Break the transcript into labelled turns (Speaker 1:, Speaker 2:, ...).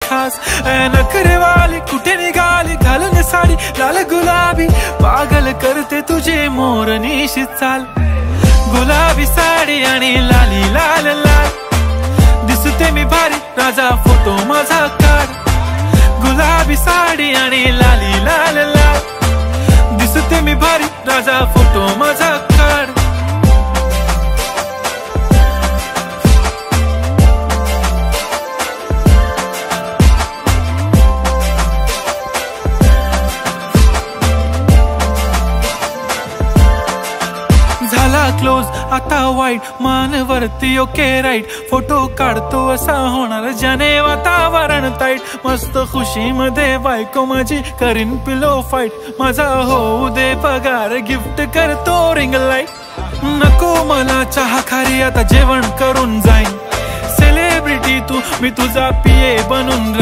Speaker 1: खास नखरेवाली कुठे निघाली घालून साडी लाल गुलाबी पागल करते तुझे मोरनीशी चाल गुलाबी साडी आणि लाली लाल लाल दिसते मी भारी राजा फोटो माझा काढ गुलाबी साडी आणि लाली लाल लाल दिसते मी भारी राजा फोटो माझा काढ क्लोज आता वाईट मानवरती ओके राईट फोटो काढतो असा होणार ज्याने वातावरण ताईट मस्त खुशी मध्ये बायको माझी करीन पिलो फाईट माझा होऊ दे पगार गिफ्ट करतो रिंग लाईट नको मला चहा खारी आता जेवण करून जाईन सेलिब्रिटी तू मी तुझा पिये बनून